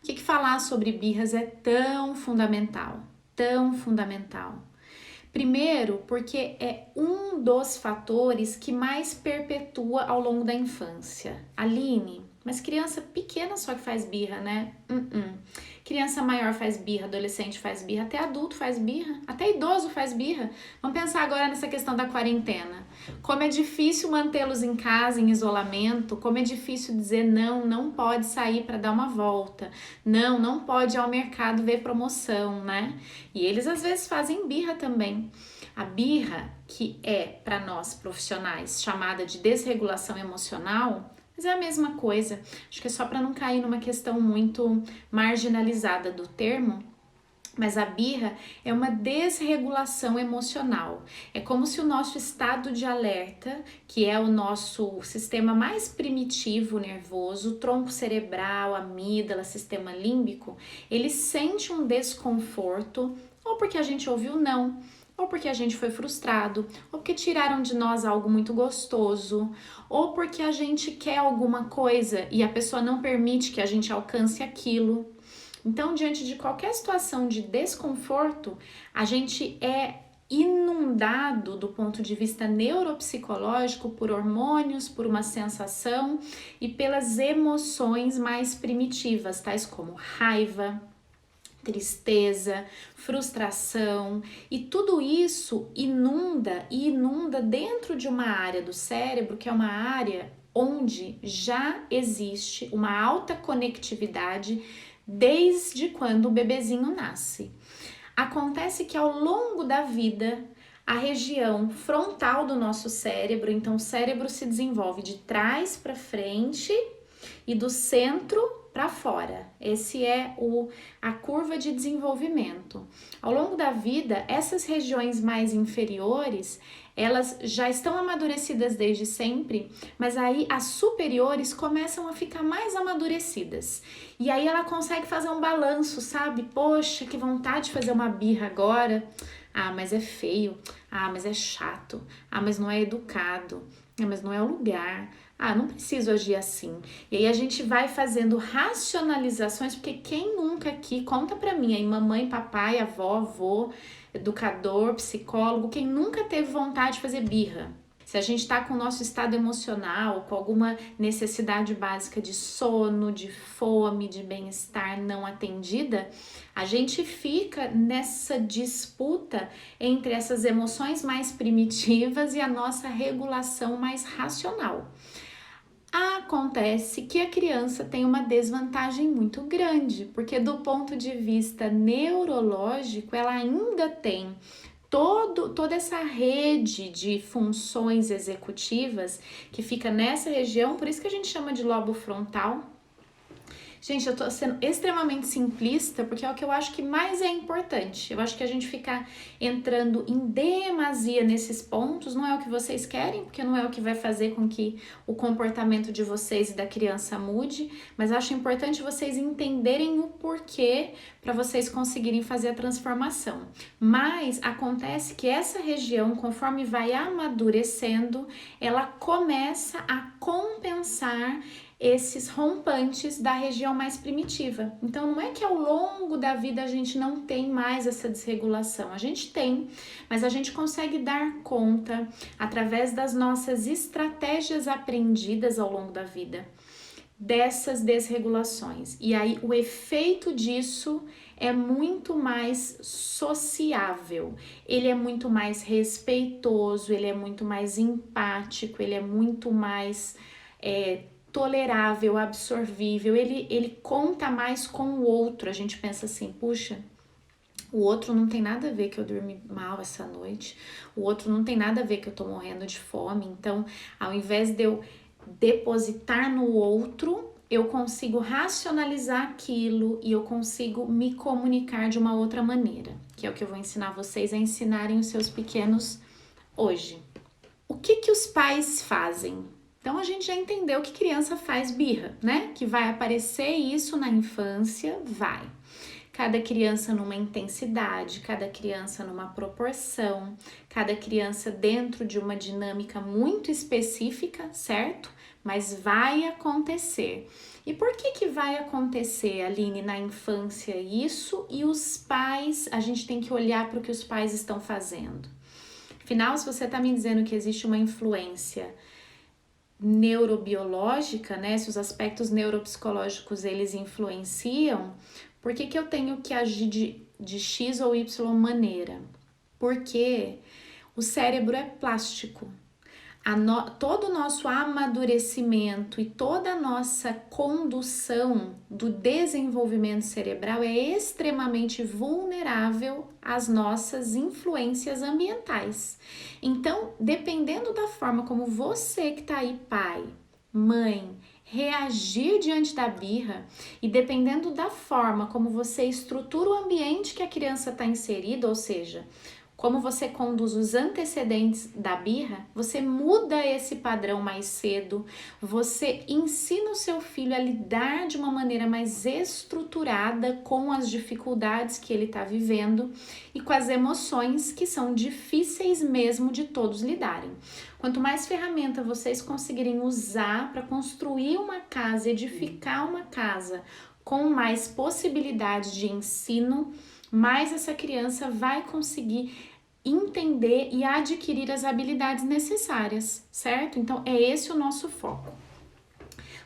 Por que falar sobre birras é tão fundamental? Tão fundamental. Primeiro, porque é um dos fatores que mais perpetua ao longo da infância. Aline, mas criança pequena só que faz birra, né? Criança maior faz birra, adolescente faz birra, até adulto faz birra, até idoso faz birra. Vamos pensar agora nessa questão da quarentena. Como é difícil mantê-los em casa, em isolamento, como é difícil dizer não, não pode sair para dar uma volta, não, não pode ir ao mercado ver promoção, né? E eles às vezes fazem birra também. A birra, que é para nós profissionais chamada de desregulação emocional, mas é a mesma coisa. Acho que é só para não cair numa questão muito marginalizada do termo. Mas a birra é uma desregulação emocional. É como se o nosso estado de alerta, que é o nosso sistema mais primitivo nervoso, tronco cerebral, amígdala, sistema límbico, ele sente um desconforto, ou porque a gente ouviu não, ou porque a gente foi frustrado, ou porque tiraram de nós algo muito gostoso, ou porque a gente quer alguma coisa e a pessoa não permite que a gente alcance aquilo. Então, diante de qualquer situação de desconforto, a gente é inundado do ponto de vista neuropsicológico por hormônios, por uma sensação e pelas emoções mais primitivas, tais como raiva, tristeza, frustração, e tudo isso inunda dentro de uma área do cérebro que é uma área onde já existe uma alta conectividade desde quando o bebezinho nasce. Acontece que ao longo da vida, a região frontal do nosso cérebro, então o cérebro se desenvolve de trás para frente e do centro para fora. Esse é a curva de desenvolvimento. Ao longo da vida, essas regiões mais inferiores, elas já estão amadurecidas desde sempre, mas aí as superiores começam a ficar mais amadurecidas. E aí ela consegue fazer um balanço, sabe? Poxa, que vontade de fazer uma birra agora. Ah, mas é feio. Ah, mas é chato. Ah, mas não é educado. Ah, mas não é o lugar. Ah, não preciso agir assim. E aí a gente vai fazendo racionalizações, porque quem nunca aqui, conta pra mim aí, mamãe, papai, avó, avô, educador, psicólogo, quem nunca teve vontade de fazer birra? Se a gente tá com o nosso estado emocional, com alguma necessidade básica de sono, de fome, de bem-estar não atendida, a gente fica nessa disputa entre essas emoções mais primitivas e a nossa regulação mais racional. Acontece que a criança tem uma desvantagem muito grande, porque do ponto de vista neurológico, ela ainda tem toda essa rede de funções executivas que fica nessa região, por isso que a gente chama de lobo frontal. Gente, eu tô sendo extremamente simplista porque é o que eu acho que mais é importante. Eu acho que a gente ficar entrando em demasia nesses pontos não é o que vocês querem, porque não é o que vai fazer com que o comportamento de vocês e da criança mude, mas acho importante vocês entenderem o porquê para vocês conseguirem fazer a transformação. Mas acontece que essa região, conforme vai amadurecendo, ela começa a compensar esses rompantes da região mais primitiva. Então não é que ao longo da vida a gente não tem mais essa desregulação, a gente tem, mas a gente consegue dar conta através das nossas estratégias aprendidas ao longo da vida dessas desregulações. E aí o efeito disso é muito mais sociável, ele é muito mais respeitoso, ele é muito mais empático, ele é muito mais tolerável, absorvível, ele conta mais com o outro. A gente pensa assim, puxa, o outro não tem nada a ver que eu dormi mal essa noite, o outro não tem nada a ver que eu tô morrendo de fome, então ao invés de eu depositar no outro, eu consigo racionalizar aquilo e eu consigo me comunicar de uma outra maneira, que é o que eu vou ensinar vocês a ensinarem os seus pequenos hoje. O que os pais fazem? Então a gente já entendeu que criança faz birra, né? Que vai aparecer isso na infância, vai. Cada criança numa intensidade, cada criança numa proporção, cada criança dentro de uma dinâmica muito específica, certo? Mas vai acontecer. E por que que vai acontecer, Aline, na infância isso e os pais, a gente tem que olhar para o que os pais estão fazendo? Afinal, se você está me dizendo que existe uma influência neurobiológica, né, se os aspectos neuropsicológicos eles influenciam, por que que eu tenho que agir de X ou Y maneira? Porque o cérebro é plástico. Todo o nosso amadurecimento e toda a nossa condução do desenvolvimento cerebral é extremamente vulnerável às nossas influências ambientais. Então, dependendo da forma como você que está aí, pai, mãe, reagir diante da birra e dependendo da forma como você estrutura o ambiente que a criança está inserida, ou seja, como você conduz os antecedentes da birra, você muda esse padrão mais cedo, você ensina o seu filho a lidar de uma maneira mais estruturada com as dificuldades que ele está vivendo e com as emoções que são difíceis mesmo de todos lidarem. Quanto mais ferramenta vocês conseguirem usar para construir uma casa, edificar uma casa com mais possibilidades de ensino, mais essa criança vai conseguir entender e adquirir as habilidades necessárias, certo? Então, é esse o nosso foco.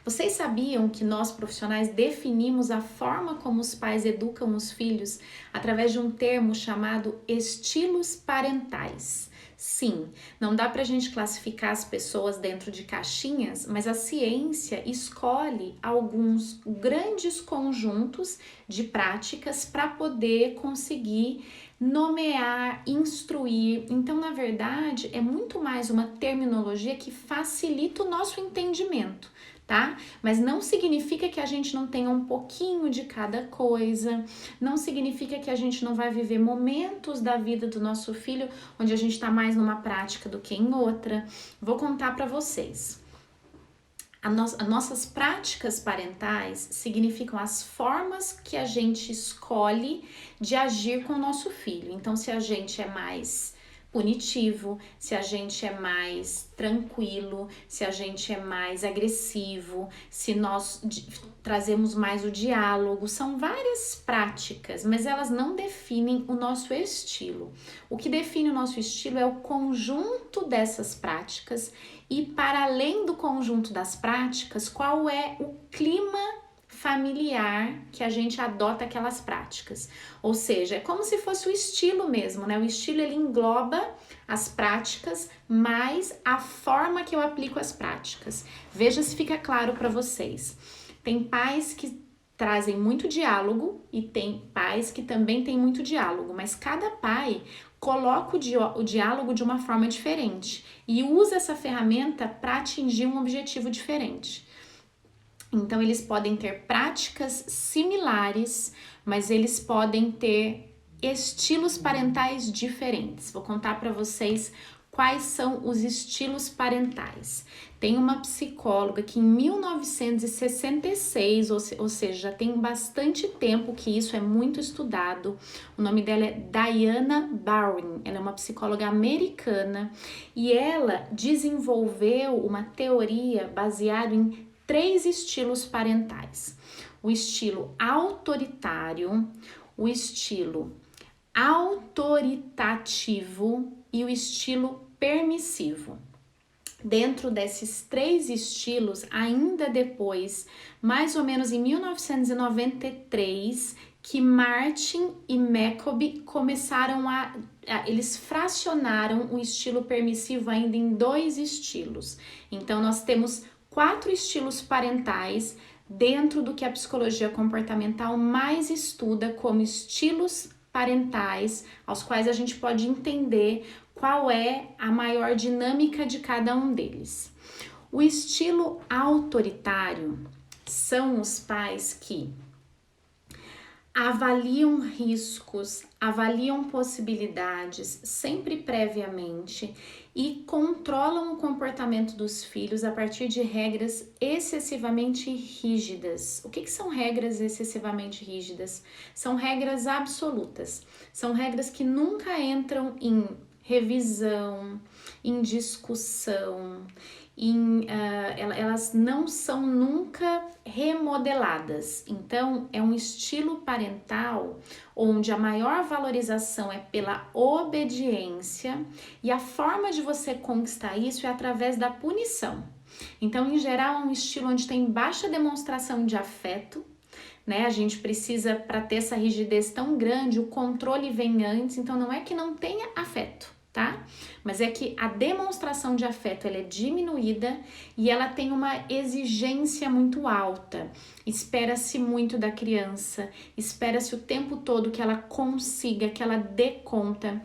Vocês sabiam que nós profissionais definimos a forma como os pais educam os filhos através de um termo chamado estilos parentais? Sim, não dá pra gente classificar as pessoas dentro de caixinhas, mas a ciência escolhe alguns grandes conjuntos de práticas para poder conseguir nomear, instruir. Então, na verdade, é muito mais uma terminologia que facilita o nosso entendimento, tá? Mas não significa que a gente não tenha um pouquinho de cada coisa, não significa que a gente não vai viver momentos da vida do nosso filho onde a gente tá mais numa prática do que em outra. Vou contar para vocês. As nossas práticas parentais significam as formas que a gente escolhe de agir com o nosso filho. Então, se a gente é mais punitivo, se a gente é mais tranquilo, se a gente é mais agressivo, se nós trazemos mais o diálogo, são várias práticas, mas elas não definem o nosso estilo. O que define o nosso estilo é o conjunto dessas práticas e, para além do conjunto das práticas, qual é o clima familiar que a gente adota aquelas práticas. Ou seja, é como se fosse o estilo mesmo, né? O estilo ele engloba as práticas mais a forma que eu aplico as práticas. Veja se fica claro para vocês. Tem pais que trazem muito diálogo e tem pais que também têm muito diálogo, mas cada pai coloca o diálogo de uma forma diferente e usa essa ferramenta para atingir um objetivo diferente. Então, eles podem ter práticas similares, mas eles podem ter estilos parentais diferentes. Vou contar para vocês quais são os estilos parentais. Tem uma psicóloga que em 1966, ou seja, já tem bastante tempo que isso é muito estudado. O nome dela é Diana Bowring. Ela é uma psicóloga americana e ela desenvolveu uma teoria baseada em 3 estilos parentais: o estilo autoritário, o estilo autoritativo e o estilo permissivo. Dentro desses 3 estilos, ainda depois, mais ou menos em 1993, que Martin e Jacobi começaram eles fracionaram o estilo permissivo ainda em 2 estilos. Então, nós temos 4 estilos parentais dentro do que a psicologia comportamental mais estuda como estilos parentais, aos quais a gente pode entender qual é a maior dinâmica de cada um deles. O estilo autoritário são os pais que avaliam riscos, avaliam possibilidades sempre previamente e controlam o comportamento dos filhos a partir de regras excessivamente rígidas. O que são regras excessivamente rígidas? São regras absolutas, são regras que nunca entram em revisão, em discussão, elas não são nunca remodeladas. Então, é um estilo parental onde a maior valorização é pela obediência e a forma de você conquistar isso é através da punição. Então, em geral, é um estilo onde tem baixa demonstração de afeto, né? A gente precisa, para ter essa rigidez tão grande, o controle vem antes, então não é que não tenha afeto, tá? Mas é que a demonstração de afeto ela é diminuída e ela tem uma exigência muito alta. Espera-se muito da criança, espera-se o tempo todo que ela consiga, que ela dê conta,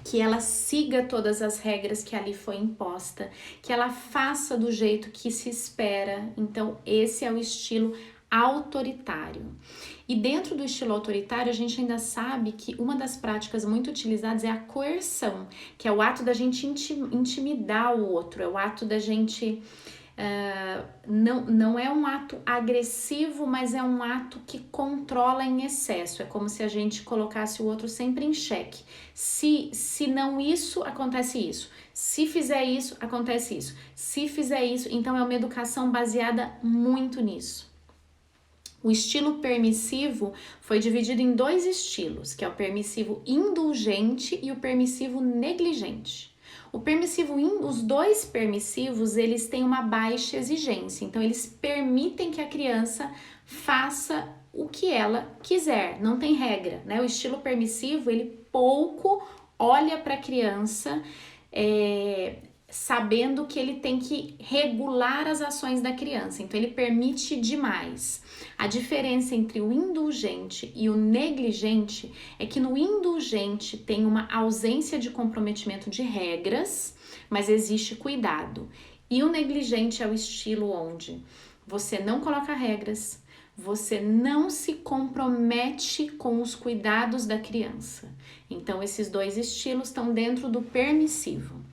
que ela siga todas as regras que ali foi imposta, que ela faça do jeito que se espera. Então, esse é o estilo autoritário. E dentro do estilo autoritário, a gente ainda sabe que uma das práticas muito utilizadas é a coerção, que é o ato da gente intimidar o outro, é o ato da gente... não é um ato agressivo, mas é um ato que controla em excesso. É como se a gente colocasse o outro sempre em xeque. Se não isso, acontece isso. Se fizer isso, acontece isso. Se fizer isso, então é uma educação baseada muito nisso. O estilo permissivo foi dividido em dois estilos, que é o permissivo indulgente e o permissivo negligente. O permissivo, os dois permissivos, eles têm uma baixa exigência, então eles permitem que a criança faça o que ela quiser, não tem regra, né? O estilo permissivo, ele pouco olha para a criança, sabendo que ele tem que regular as ações da criança, então ele permite demais. A diferença entre o indulgente e o negligente é que no indulgente tem uma ausência de comprometimento de regras, mas existe cuidado. E o negligente é o estilo onde você não coloca regras, você não se compromete com os cuidados da criança. Então esses dois estilos estão dentro do permissivo.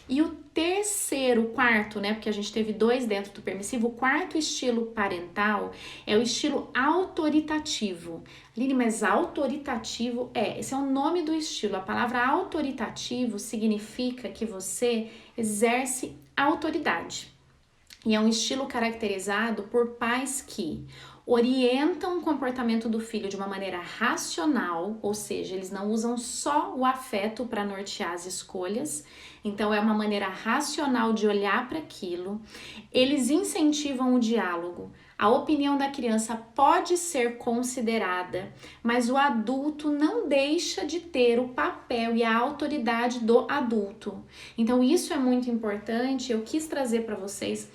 E o terceiro, quarto, né, porque a gente teve dois dentro do permissivo, o quarto estilo parental é o estilo autoritativo. Aline, mas autoritativo esse é o nome do estilo. A palavra autoritativo significa que você exerce autoridade. E é um estilo caracterizado por pais que orientam o comportamento do filho de uma maneira racional, ou seja, eles não usam só o afeto para nortear as escolhas, então é uma maneira racional de olhar para aquilo. Eles incentivam o diálogo. A opinião da criança pode ser considerada, mas o adulto não deixa de ter o papel e a autoridade do adulto. Então isso é muito importante, eu quis trazer para vocês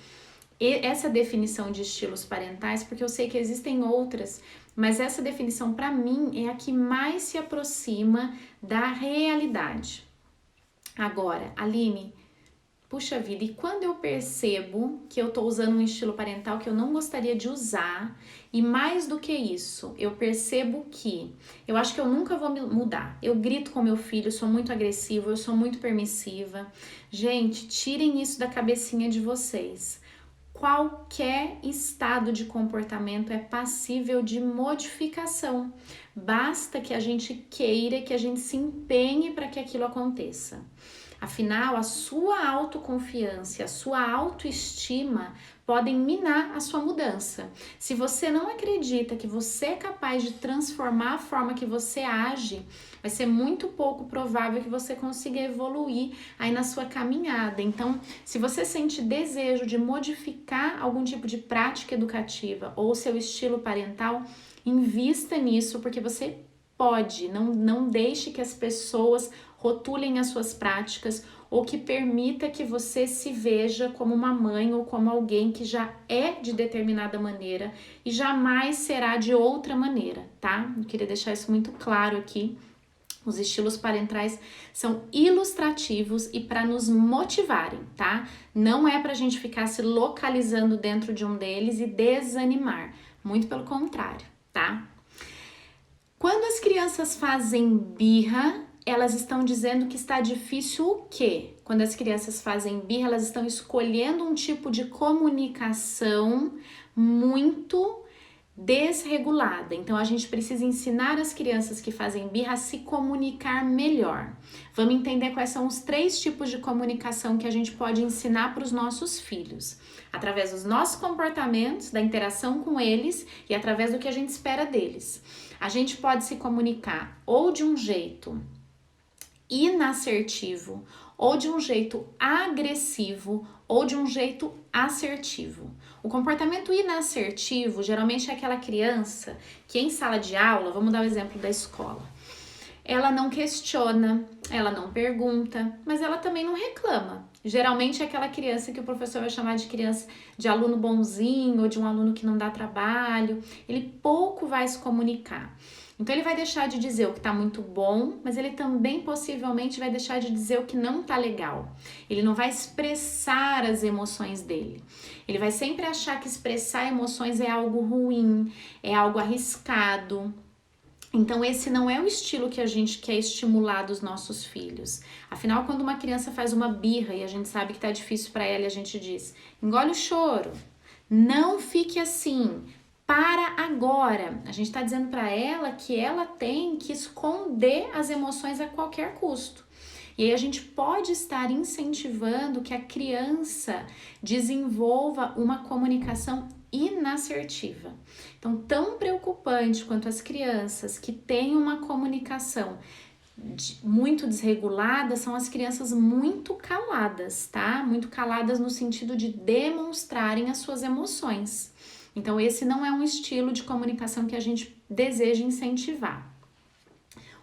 essa definição de estilos parentais, porque eu sei que existem outras, mas essa definição para mim é a que mais se aproxima da realidade. Agora, Aline, puxa vida, e quando eu percebo que eu tô usando um estilo parental que eu não gostaria de usar, e mais do que isso, eu percebo que eu acho que eu nunca vou mudar. Eu grito com meu filho, eu sou muito agressiva, eu sou muito permissiva. Gente, tirem isso da cabecinha de vocês. Qualquer estado de comportamento é passível de modificação. Basta que a gente queira, que a gente se empenhe para que aquilo aconteça. Afinal, a sua autoconfiança, a sua autoestima podem minar a sua mudança. Se você não acredita que você é capaz de transformar a forma que você age, vai ser muito pouco provável que você consiga evoluir aí na sua caminhada. Então, se você sente desejo de modificar algum tipo de prática educativa ou seu estilo parental, invista nisso, porque você pode. Não deixe que as pessoas rotulem as suas práticas ou que permita que você se veja como uma mãe ou como alguém que já é de determinada maneira e jamais será de outra maneira, tá? Eu queria deixar isso muito claro aqui. Os estilos parentais são ilustrativos e para nos motivarem, tá? Não é para a gente ficar se localizando dentro de um deles e desanimar, muito pelo contrário, tá? Quando as crianças fazem birra, elas estão dizendo que está difícil o quê? Quando as crianças fazem birra, elas estão escolhendo um tipo de comunicação muito desregulada. Então a gente precisa ensinar as crianças que fazem birra a se comunicar melhor. Vamos entender quais são os 3 tipos de comunicação que a gente pode ensinar para os nossos filhos. Através dos nossos comportamentos, da interação com eles e através do que a gente espera deles. A gente pode se comunicar ou de um jeito inassertivo, ou de um jeito agressivo, ou de um jeito assertivo. O comportamento inassertivo geralmente é aquela criança que em sala de aula, vamos dar o exemplo da escola, ela não questiona, ela não pergunta, mas ela também não reclama. Geralmente é aquela criança que o professor vai chamar de criança de aluno bonzinho ou de um aluno que não dá trabalho. Ele pouco vai se comunicar. Então ele vai deixar de dizer o que está muito bom, mas ele também possivelmente vai deixar de dizer o que não está legal. Ele não vai expressar as emoções dele. Ele vai sempre achar que expressar emoções é algo ruim, é algo arriscado. Então esse não é o estilo que a gente quer estimular dos nossos filhos. Afinal, quando uma criança faz uma birra e a gente sabe que tá difícil para ela e a gente diz, engole o choro, não fique assim, para agora. A gente tá dizendo para ela que ela tem que esconder as emoções a qualquer custo. E aí a gente pode estar incentivando que a criança desenvolva uma comunicação inassertiva. Então, tão preocupante quanto as crianças que têm uma comunicação muito desregulada são as crianças muito caladas, tá? Muito caladas no sentido de demonstrarem as suas emoções. Então, esse não é um estilo de comunicação que a gente deseja incentivar.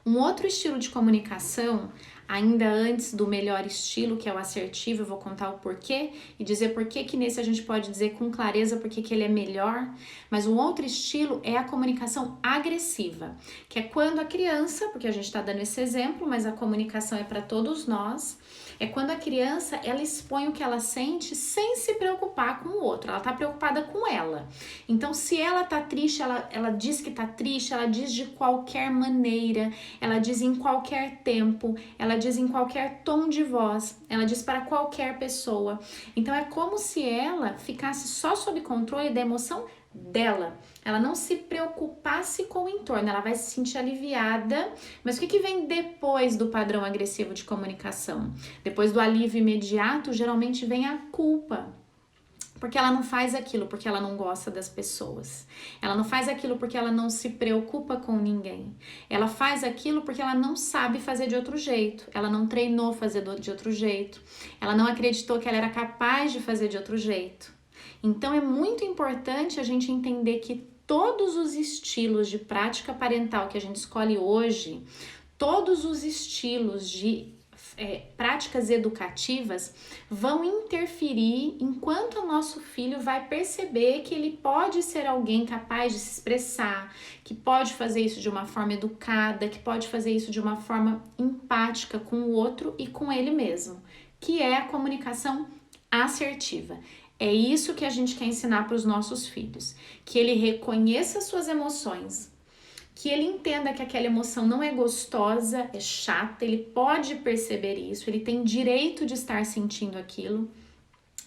Um outro estilo de comunicação, ainda antes do melhor estilo, que é o assertivo, eu vou contar o porquê e dizer por que nesse a gente pode dizer com clareza porque que ele é melhor, mas o outro estilo é a comunicação agressiva, que é quando a criança, porque a gente está dando esse exemplo, mas a comunicação é para todos nós, é quando a criança, ela expõe o que ela sente sem se preocupar com o outro, ela tá preocupada com ela. Então, se ela tá triste, ela diz que tá triste, ela diz de qualquer maneira, ela diz em qualquer tempo, ela diz em qualquer tom de voz, ela diz para qualquer pessoa. Então, é como se ela ficasse só sob controle da emoção dela, ela não se preocupasse com o entorno, ela vai se sentir aliviada. Mas o que vem depois do padrão agressivo de comunicação? Depois do alívio imediato, geralmente vem a culpa, porque ela não faz aquilo porque ela não gosta das pessoas, ela não faz aquilo porque ela não se preocupa com ninguém, ela faz aquilo porque ela não sabe fazer de outro jeito, ela não treinou fazer de outro jeito, ela não acreditou que ela era capaz de fazer de outro jeito. Então é muito importante a gente entender que todos os estilos de prática parental que a gente escolhe hoje, todos os estilos de práticas educativas vão interferir enquanto o nosso filho vai perceber que ele pode ser alguém capaz de se expressar, que pode fazer isso de uma forma educada, que pode fazer isso de uma forma empática com o outro e com ele mesmo, que é a comunicação assertiva. É isso que a gente quer ensinar para os nossos filhos, que ele reconheça suas emoções, que ele entenda que aquela emoção não é gostosa, é chata, ele pode perceber isso, ele tem direito de estar sentindo aquilo,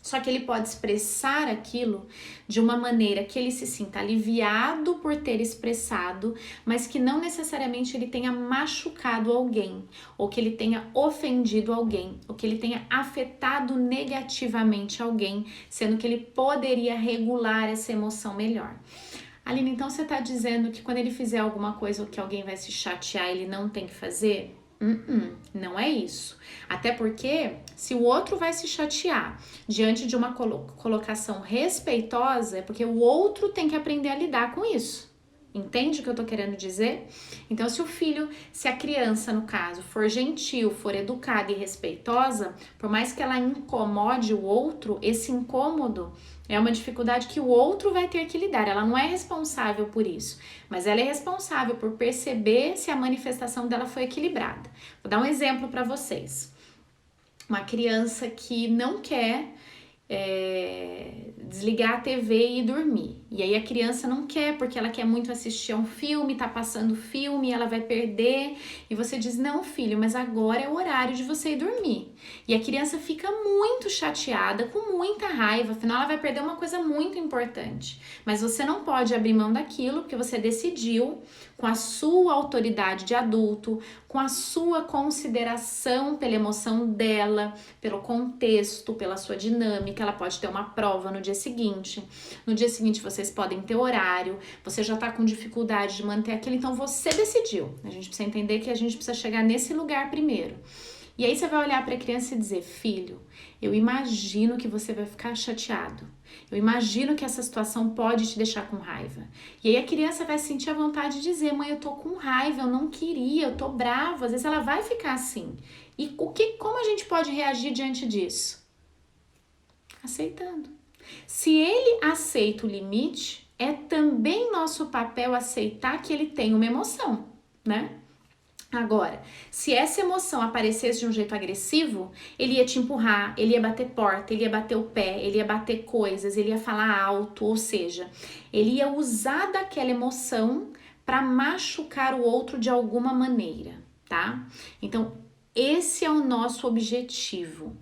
só que ele pode expressar aquilo de uma maneira que ele se sinta aliviado por ter expressado, mas que não necessariamente ele tenha machucado alguém, ou que ele tenha ofendido alguém, ou que ele tenha afetado negativamente alguém, sendo que ele poderia regular essa emoção melhor. Aline, então você tá dizendo que quando ele fizer alguma coisa ou que alguém vai se chatear, ele não tem que fazer? Não é isso. Até porque se o outro vai se chatear diante de uma colocação respeitosa, é porque o outro tem que aprender a lidar com isso. Entende o que eu tô querendo dizer? Então, se a criança, no caso, for gentil, for educada e respeitosa, por mais que ela incomode o outro, esse incômodo é uma dificuldade que o outro vai ter que lidar. Ela não é responsável por isso, mas ela é responsável por perceber se a manifestação dela foi equilibrada. Vou dar um exemplo para vocês. Uma criança que não quer desligar a TV e dormir. E aí a criança não quer, porque ela quer muito assistir a um filme, tá passando filme, ela vai perder. E você diz, não, filho, mas agora é o horário de você ir dormir. E a criança fica muito chateada, com muita raiva, afinal ela vai perder uma coisa muito importante. Mas você não pode abrir mão daquilo, porque você decidiu, com a sua autoridade de adulto, com a sua consideração pela emoção dela, pelo contexto, pela sua dinâmica. Ela pode ter uma prova no dia seguinte. No dia seguinte vocês podem ter horário, você já tá com dificuldade de manter aquilo, então você decidiu. A gente precisa entender que a gente precisa chegar nesse lugar primeiro. E aí você vai olhar para a criança e dizer, filho, eu imagino que você vai ficar chateado. Eu imagino que essa situação pode te deixar com raiva. E aí a criança vai sentir a vontade de dizer, mãe, eu tô com raiva, eu não queria, eu tô brava. Às vezes ela vai ficar assim. E como a gente pode reagir diante disso? Aceitando. Se ele aceita o limite, é também nosso papel aceitar que ele tem uma emoção, né? Agora, se essa emoção aparecesse de um jeito agressivo, ele ia te empurrar, ele ia bater porta, ele ia bater o pé, ele ia bater coisas, ele ia falar alto, ou seja, ele ia usar daquela emoção para machucar o outro de alguma maneira, tá? Então, esse é o nosso objetivo.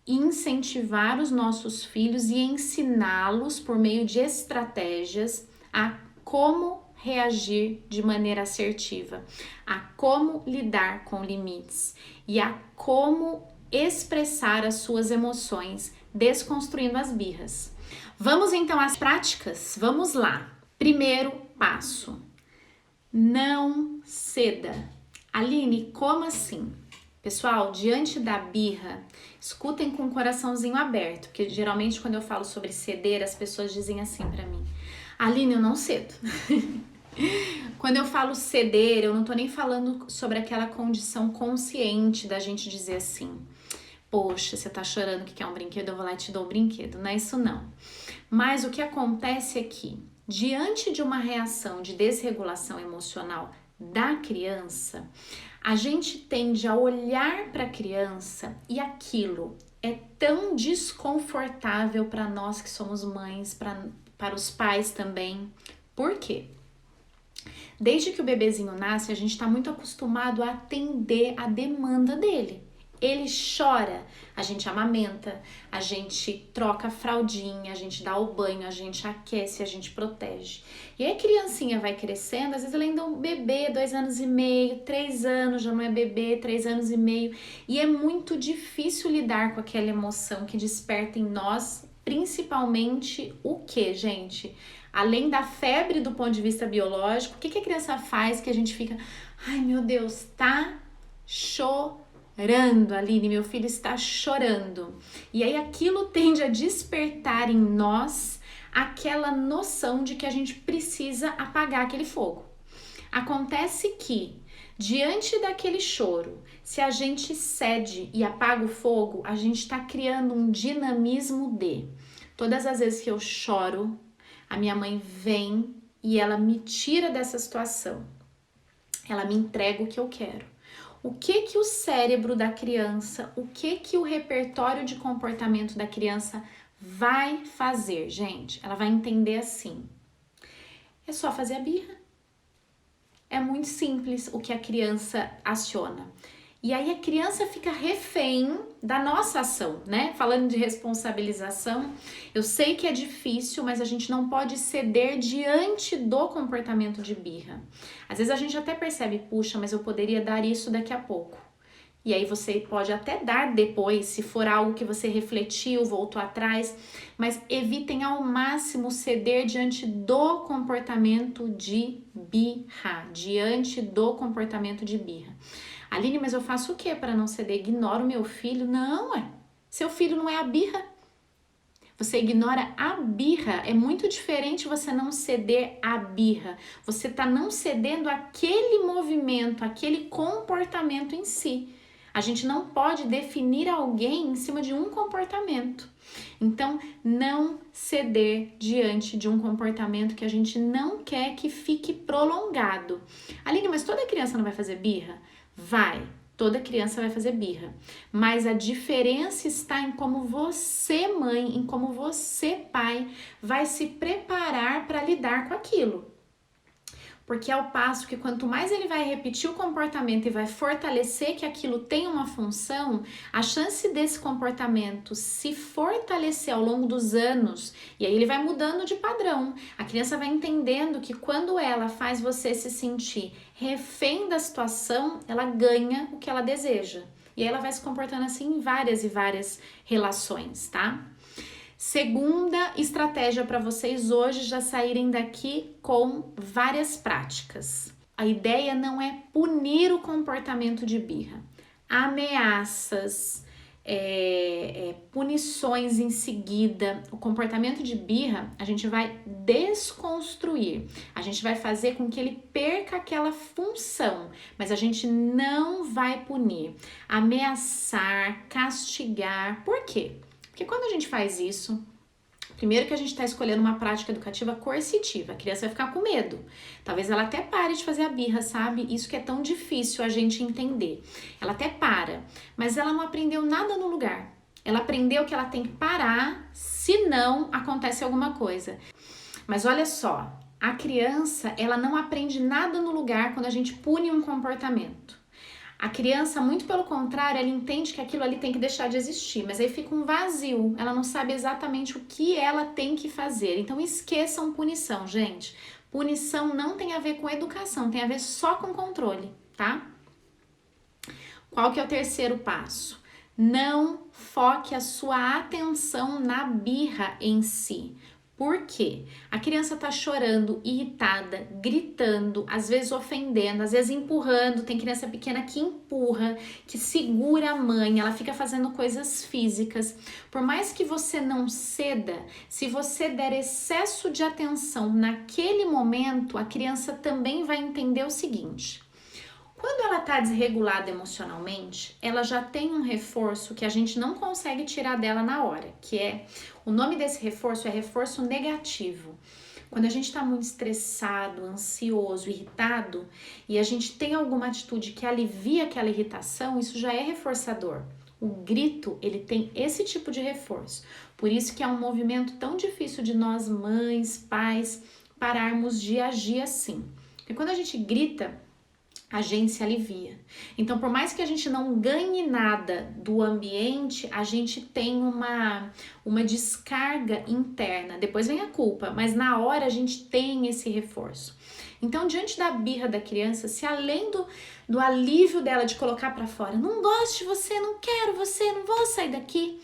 Incentivar os nossos filhos e ensiná-los por meio de estratégias a como reagir de maneira assertiva, a como lidar com limites e a como expressar as suas emoções, desconstruindo as birras. Vamos então às práticas? Vamos lá. Primeiro passo: não ceda. Aline, como assim? Pessoal, diante da birra, escutem com o coraçãozinho aberto, porque geralmente quando eu falo sobre ceder, as pessoas dizem assim pra mim, Aline, eu não cedo. Quando eu falo ceder, eu não tô nem falando sobre aquela condição consciente da gente dizer assim, poxa, você tá chorando que quer um brinquedo, eu vou lá e te dou um brinquedo. Não é isso não. Mas o que acontece é que, diante de uma reação de desregulação emocional da criança, a gente tende a olhar para a criança e aquilo é tão desconfortável para nós que somos mães, para os pais também. Por quê? Desde que o bebezinho nasce, a gente está muito acostumado a atender a demanda dele. Ele chora, a gente amamenta, a gente troca a fraldinha, a gente dá o banho, a gente aquece, a gente protege. E aí a criancinha vai crescendo, às vezes ela ainda é um bebê, 2 anos e meio, 3 anos, já não é bebê, 3 anos e meio. E é muito difícil lidar com aquela emoção que desperta em nós, principalmente o que, gente? Além da febre do ponto de vista biológico, o que a criança faz que a gente fica, ai meu Deus, tá chorando, Aline, meu filho está chorando. E aí aquilo tende a despertar em nós aquela noção de que a gente precisa apagar aquele fogo. Acontece que, diante daquele choro, se a gente cede e apaga o fogo, a gente está criando um dinamismo de todas as vezes que eu choro, a minha mãe vem e ela me tira dessa situação. Ela me entrega o que eu quero. O que o cérebro da criança, o que o repertório de comportamento da criança vai fazer, gente? Ela vai entender assim. É só fazer a birra. É muito simples o que a criança aciona. E aí a criança fica refém da nossa ação, né? Falando de responsabilização, eu sei que é difícil, mas a gente não pode ceder diante do comportamento de birra. Às vezes a gente até percebe, puxa, mas eu poderia dar isso daqui a pouco. E aí você pode até dar depois, se for algo que você refletiu, voltou atrás, mas evitem ao máximo ceder diante do comportamento de birra, diante do comportamento de birra. Aline, mas eu faço o que para não ceder? Ignoro meu filho? Não, seu filho não é a birra. Você ignora a birra. É muito diferente você não ceder à birra. Você tá não cedendo aquele movimento, aquele comportamento em si. A gente não pode definir alguém em cima de um comportamento. Então, não ceder diante de um comportamento que a gente não quer que fique prolongado. Aline, mas toda criança não vai fazer birra? Vai, Toda criança vai fazer birra, mas a diferença está em como você, mãe, em como você, pai, vai se preparar para lidar com aquilo. Porque ao passo que quanto mais ele vai repetir o comportamento e vai fortalecer que aquilo tem uma função, a chance desse comportamento se fortalecer ao longo dos anos, e aí ele vai mudando de padrão. A criança vai entendendo que quando ela faz você se sentir refém da situação, ela ganha o que ela deseja. E aí ela vai se comportando assim em várias e várias relações, tá? Segunda estratégia para vocês hoje já saírem daqui com várias práticas. A ideia não é punir o comportamento de birra. Ameaças, punições em seguida, o comportamento de birra a gente vai desconstruir, a gente vai fazer com que ele perca aquela função, mas a gente não vai punir, ameaçar, castigar. Por quê? Porque quando a gente faz isso, primeiro que a gente está escolhendo uma prática educativa coercitiva, a criança vai ficar com medo. Talvez ela até pare de fazer a birra, sabe? Isso que é tão difícil a gente entender. Ela até para, mas ela não aprendeu nada no lugar. Ela aprendeu que ela tem que parar, senão acontece alguma coisa. Mas olha só, a criança, ela não aprende nada no lugar quando a gente pune um comportamento. A criança, muito pelo contrário, ela entende que aquilo ali tem que deixar de existir, mas aí fica um vazio, ela não sabe exatamente o que ela tem que fazer. Então esqueçam punição, gente. Punição não tem a ver com educação, tem a ver só com controle, tá? Qual que é o terceiro passo? Não foque a sua atenção na birra em si. Por quê? A criança tá chorando, irritada, gritando, às vezes ofendendo, às vezes empurrando. Tem criança pequena que empurra, que segura a mãe, ela fica fazendo coisas físicas. Por mais que você não ceda, se você der excesso de atenção naquele momento, a criança também vai entender o seguinte: quando ela está desregulada emocionalmente, ela já tem um reforço que a gente não consegue tirar dela na hora, que é, o nome desse reforço é reforço negativo. Quando a gente está muito estressado, ansioso, irritado, e a gente tem alguma atitude que alivia aquela irritação, isso já é reforçador. O grito, ele tem esse tipo de reforço. Por isso que é um movimento tão difícil de nós, mães, pais, pararmos de agir assim. Porque quando a gente grita, a gente se alivia. Então, por mais que a gente não ganhe nada do ambiente, a gente tem uma descarga interna. Depois vem a culpa, mas na hora a gente tem esse reforço. Então, diante da birra da criança, se além do alívio dela de colocar para fora, não gosto de você, não quero você, não vou sair daqui,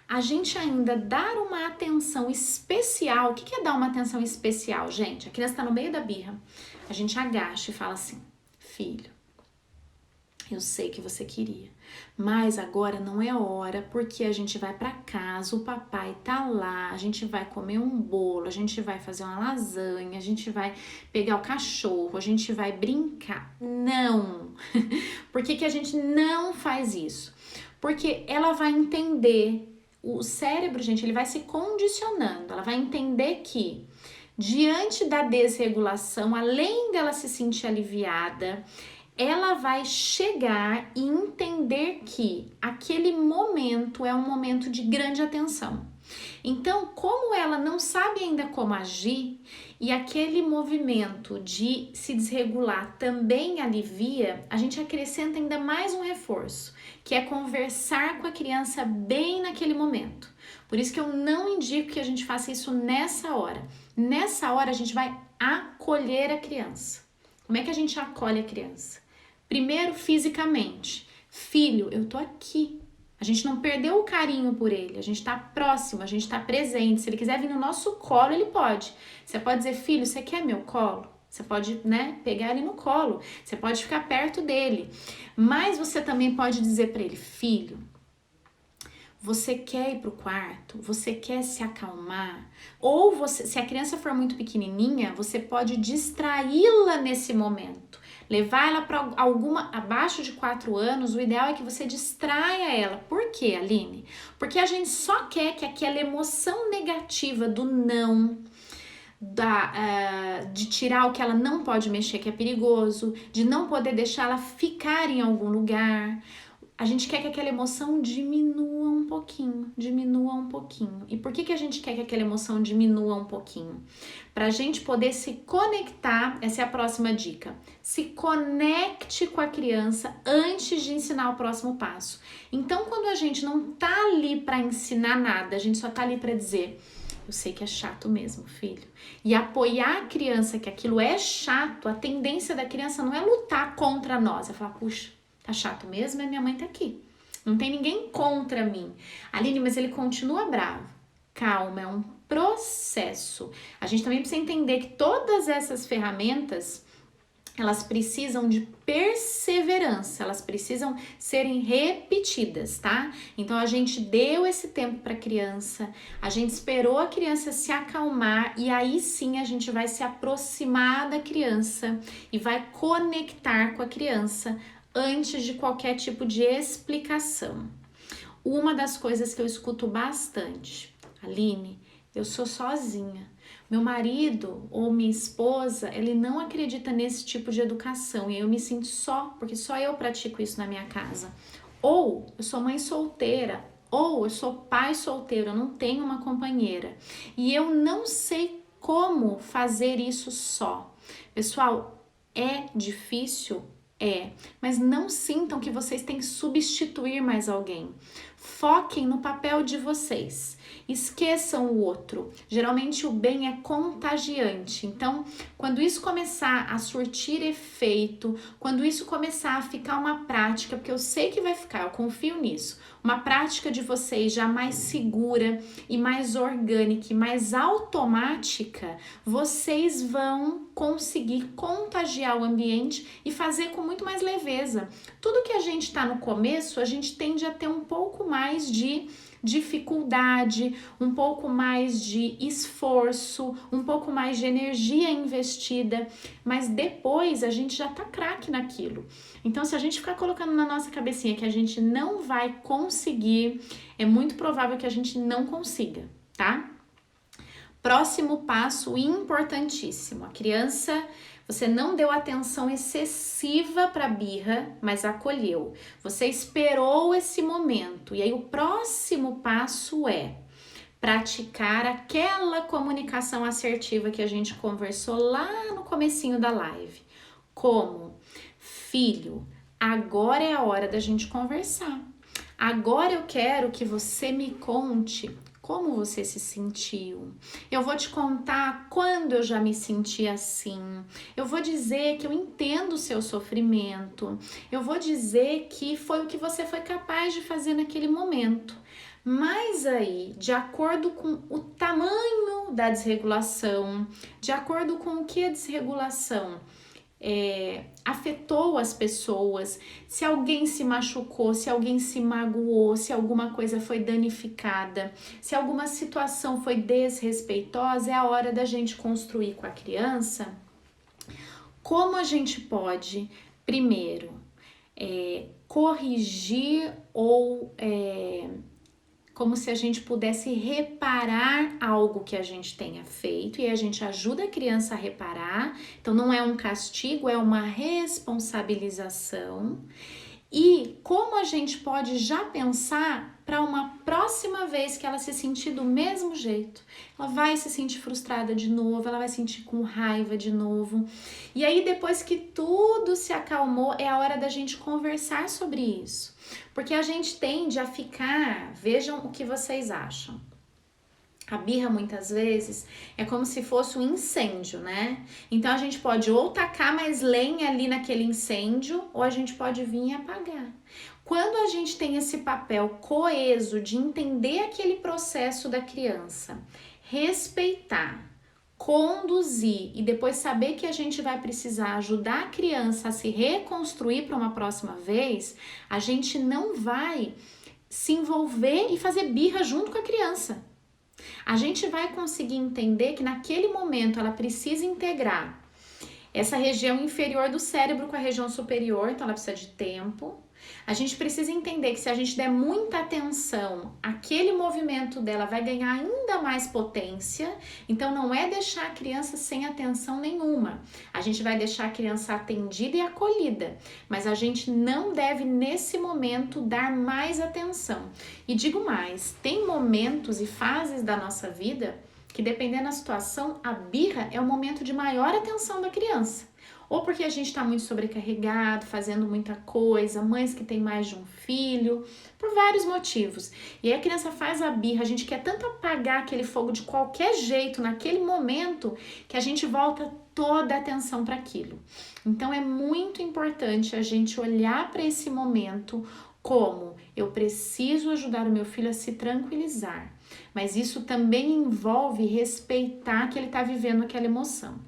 a gente ainda dar uma atenção especial. O que é dar uma atenção especial, gente? A criança está no meio da birra, a gente agacha e fala assim: filho, eu sei que você queria, mas agora não é hora, porque a gente vai para casa, o papai tá lá, a gente vai comer um bolo, a gente vai fazer uma lasanha, a gente vai pegar o cachorro, a gente vai brincar. Não! Por que a gente não faz isso? Porque ela vai entender, o cérebro, gente, ele vai se condicionando, ela vai entender que diante da desregulação, além dela se sentir aliviada, ela vai chegar e entender que aquele momento é um momento de grande atenção. Então, como ela não sabe ainda como agir e aquele movimento de se desregular também alivia, a gente acrescenta ainda mais um reforço, que é conversar com a criança bem naquele momento. Por isso que eu não indico que a gente faça isso nessa hora. Nessa hora a gente vai acolher a criança. Como é que a gente acolhe a criança? Primeiro, fisicamente. Filho, eu tô aqui. A gente não perdeu o carinho por ele, a gente tá próximo, a gente tá presente. Se ele quiser vir no nosso colo, ele pode. Você pode dizer: filho, você quer meu colo? Você pode, pegar ele no colo. Você pode ficar perto dele. Mas você também pode dizer para ele: filho, você quer ir pro quarto? Você quer se acalmar? Ou você, se a criança for muito pequenininha, você pode distraí-la nesse momento. Levar ela para alguma abaixo de 4 anos, o ideal é que você distraia ela. Por quê, Aline? Porque a gente só quer que aquela emoção negativa do não, de tirar o que ela não pode mexer, que é perigoso, de não poder deixar ela ficar em algum lugar. A gente quer que aquela emoção diminua um pouquinho, diminua um pouquinho. E por que a gente quer que aquela emoção diminua um pouquinho? Para a gente poder se conectar, essa é a próxima dica. Se conecte com a criança antes de ensinar o próximo passo. Então, quando a gente não tá ali para ensinar nada, a gente só tá ali para dizer: eu sei que é chato mesmo, filho. E apoiar a criança que aquilo é chato, a tendência da criança não é lutar contra nós, é falar: puxa, tá chato mesmo, minha mãe tá aqui. Não tem ninguém contra mim. Aline, mas ele continua bravo. Calma, é um processo. A gente também precisa entender que todas essas ferramentas, elas precisam de perseverança, elas precisam serem repetidas, tá? Então a gente deu esse tempo para a criança, a gente esperou a criança se acalmar e aí sim a gente vai se aproximar da criança e vai conectar com a criança antes de qualquer tipo de explicação. Uma das coisas que eu escuto bastante: Aline, eu sou sozinha. Meu marido ou minha esposa, ele não acredita nesse tipo de educação e eu me sinto só, porque só eu pratico isso na minha casa. Ou eu sou mãe solteira, ou eu sou pai solteiro, eu não tenho uma companheira e eu não sei como fazer isso só. Pessoal, é difícil? É, mas não sintam que vocês têm que substituir mais alguém. Foquem no papel de vocês. Esqueçam o outro. Geralmente o bem é contagiante. Então, quando isso começar a surtir efeito, quando isso começar a ficar uma prática, porque eu sei que vai ficar, eu confio nisso, uma prática de vocês já mais segura e mais orgânica e mais automática, vocês vão conseguir contagiar o ambiente e fazer com muito mais leveza. Tudo que a gente está no começo, a gente tende a ter um pouco mais de dificuldade, um pouco mais de esforço, um pouco mais de energia investida, mas depois a gente já tá craque naquilo. Então, se a gente ficar colocando na nossa cabecinha que a gente não vai conseguir, é muito provável que a gente não consiga, tá? Próximo passo importantíssimo: a criança, você não deu atenção excessiva para a birra, mas acolheu. Você esperou esse momento. E aí o próximo passo é praticar aquela comunicação assertiva que a gente conversou lá no comecinho da live. Como? Filho, agora é a hora da gente conversar. Agora eu quero que você me conte como você se sentiu. Eu vou te contar quando eu já me senti assim. Eu vou dizer que eu entendo o seu sofrimento. Eu vou dizer que foi o que você foi capaz de fazer naquele momento. Mas aí, de acordo com o tamanho da desregulação, de acordo com o que a desregulação afetou as pessoas, se alguém se machucou, se alguém se magoou, se alguma coisa foi danificada, se alguma situação foi desrespeitosa, é a hora da gente construir com a criança como a gente pode, primeiro, corrigir ou como se a gente pudesse reparar algo que a gente tenha feito e a gente ajuda a criança a reparar. Então não é um castigo, é uma responsabilização. E como a gente pode já pensar para uma próxima vez que ela se sentir do mesmo jeito. Ela vai se sentir frustrada de novo, ela vai se sentir com raiva de novo. E aí depois que tudo se acalmou, é a hora da gente conversar sobre isso. Porque a gente tende a ficar, vejam o que vocês acham. A birra muitas vezes é como se fosse um incêndio, né? Então a gente pode ou tacar mais lenha ali naquele incêndio, ou a gente pode vir e apagar. Quando a gente tem esse papel coeso de entender aquele processo da criança, respeitar, conduzir e depois saber que a gente vai precisar ajudar a criança a se reconstruir para uma próxima vez, a gente não vai se envolver e fazer birra junto com a criança. A gente vai conseguir entender que naquele momento ela precisa integrar essa região inferior do cérebro com a região superior, então ela precisa de tempo. A gente precisa entender que se a gente der muita atenção, aquele movimento dela vai ganhar ainda mais potência. Então não é deixar a criança sem atenção nenhuma. A gente vai deixar a criança atendida e acolhida, mas a gente não deve nesse momento dar mais atenção. E digo mais, tem momentos e fases da nossa vida que, dependendo da situação, a birra é o momento de maior atenção da criança. Ou porque a gente está muito sobrecarregado, fazendo muita coisa, mães que têm mais de um filho, por vários motivos. E aí a criança faz a birra, a gente quer tanto apagar aquele fogo de qualquer jeito naquele momento que a gente volta toda a atenção para aquilo. Então é muito importante a gente olhar para esse momento como eu preciso ajudar o meu filho a se tranquilizar, mas isso também envolve respeitar que ele está vivendo aquela emoção.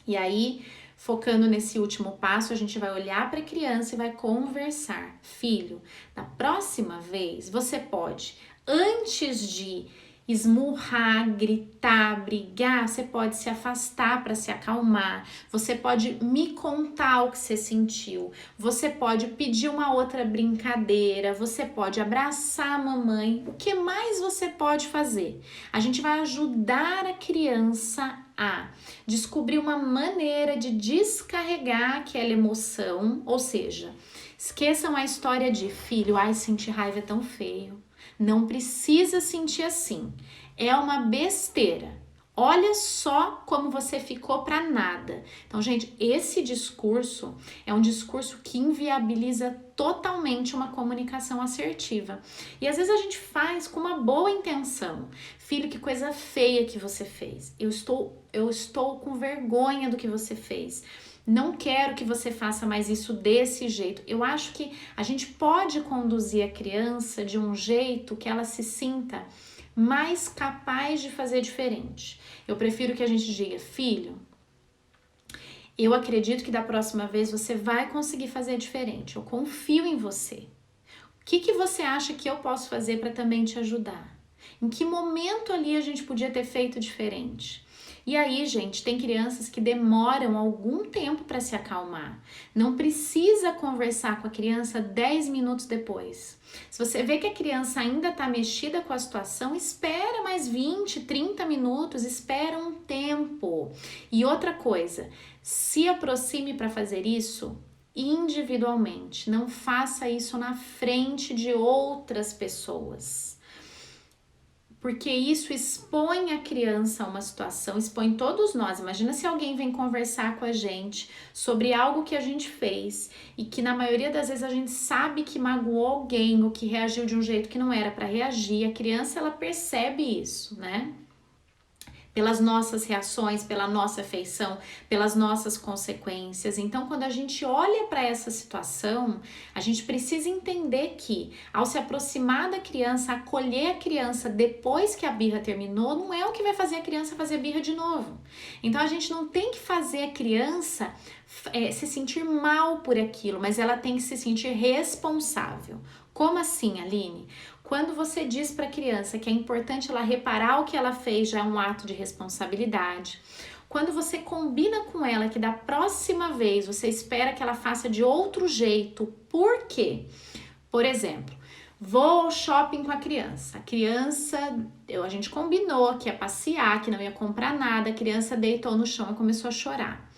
E aí, focando nesse último passo, a gente vai olhar para a criança e vai conversar. Filho, da próxima vez você pode, antes de esmurrar, gritar, brigar, você pode se afastar para se acalmar, você pode me contar o que você sentiu, você pode pedir uma outra brincadeira, você pode abraçar a mamãe, o que mais você pode fazer? A gente vai ajudar a criança a descobrir uma maneira de descarregar aquela emoção, ou seja, esqueçam a história de filho, ai, sentir raiva é tão feio. Não precisa sentir assim. É uma besteira. Olha só como você ficou para nada. Então, gente, esse discurso é um discurso que inviabiliza totalmente uma comunicação assertiva. E às vezes a gente faz com uma boa intenção. Filho, que coisa feia que você fez. Eu estou com vergonha do que você fez. Não quero que você faça mais isso desse jeito. Eu acho que a gente pode conduzir a criança de um jeito que ela se sinta mais capaz de fazer diferente. Eu prefiro que a gente diga, filho, eu acredito que da próxima vez você vai conseguir fazer diferente. Eu confio em você. O que você acha que eu posso fazer para também te ajudar? Em que momento ali a gente podia ter feito diferente? E aí, gente, tem crianças que demoram algum tempo para se acalmar. Não precisa conversar com a criança 10 minutos depois. Se você vê que a criança ainda está mexida com a situação, espera mais 20, 30 minutos, espera um tempo. E outra coisa, se aproxime para fazer isso individualmente. Não faça isso na frente de outras pessoas. Porque isso expõe a criança a uma situação, expõe todos nós. Imagina se alguém vem conversar com a gente sobre algo que a gente fez e que na maioria das vezes a gente sabe que magoou alguém ou que reagiu de um jeito que não era para reagir. A criança, ela percebe isso, né? Pelas nossas reações, pela nossa afeição, pelas nossas consequências. Então, quando a gente olha para essa situação, a gente precisa entender que, ao se aproximar da criança, acolher a criança depois que a birra terminou, não é o que vai fazer a criança fazer birra de novo. Então, a gente não tem que fazer a criança se sentir mal por aquilo, mas ela tem que se sentir responsável. Como assim, Aline? Quando você diz para a criança que é importante ela reparar o que ela fez, já é um ato de responsabilidade. Quando você combina com ela que da próxima vez você espera que ela faça de outro jeito, por quê? Por exemplo, vou ao shopping com a criança. A gente combinou que ia passear, que não ia comprar nada. A criança deitou no chão e começou a chorar.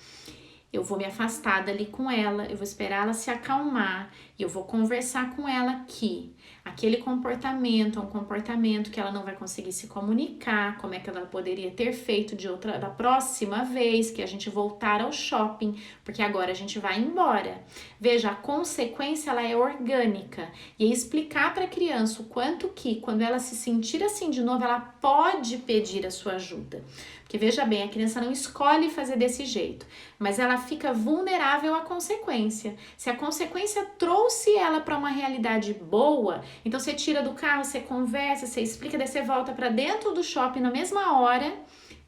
Eu vou me afastar dali com ela, eu vou esperar ela se acalmar e eu vou conversar com ela que aquele comportamento é um comportamento que ela não vai conseguir se comunicar, como é que ela poderia ter feito da próxima vez que a gente voltar ao shopping, porque agora a gente vai embora. Veja, a consequência ela é orgânica e explicar para a criança o quanto que quando ela se sentir assim de novo, ela pode pedir a sua ajuda. Porque veja bem, a criança não escolhe fazer desse jeito, mas ela fica vulnerável à consequência. Se a consequência trouxe ela para uma realidade boa, então você tira do carro, você conversa, você explica, daí você volta para dentro do shopping na mesma hora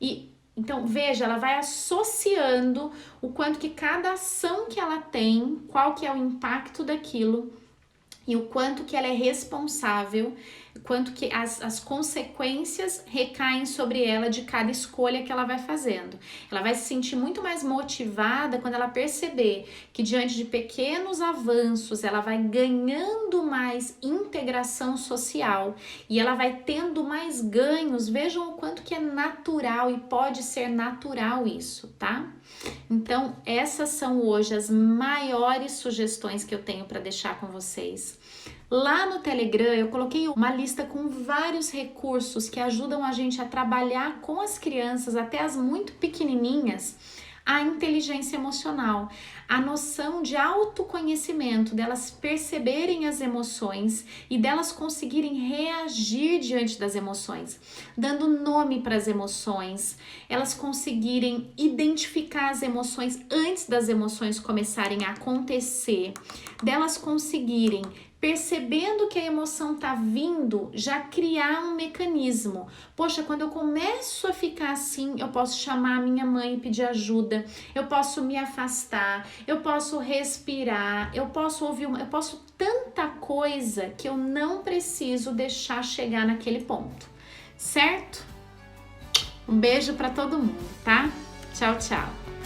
e então veja, ela vai associando o quanto que cada ação que ela tem, qual que é o impacto daquilo e o quanto que ela é responsável quanto que as consequências recaem sobre ela de cada escolha que ela vai fazendo. Ela vai se sentir muito mais motivada quando ela perceber que diante de pequenos avanços ela vai ganhando mais integração social e ela vai tendo mais ganhos. Vejam o quanto que é natural e pode ser natural isso, tá? Então, essas são hoje as maiores sugestões que eu tenho para deixar com vocês. Lá no Telegram eu coloquei uma lista com vários recursos que ajudam a gente a trabalhar com as crianças, até as muito pequenininhas, a inteligência emocional, a noção de autoconhecimento, delas perceberem as emoções e delas conseguirem reagir diante das emoções, dando nome para as emoções, elas conseguirem identificar as emoções antes das emoções começarem a acontecer, delas conseguirem, percebendo que a emoção tá vindo, já criar um mecanismo. Poxa, quando eu começo a ficar assim, eu posso chamar a minha mãe e pedir ajuda, eu posso me afastar, eu posso respirar, eu posso ouvir, eu posso tanta coisa que eu não preciso deixar chegar naquele ponto, certo? Um beijo para todo mundo, tá? Tchau, tchau.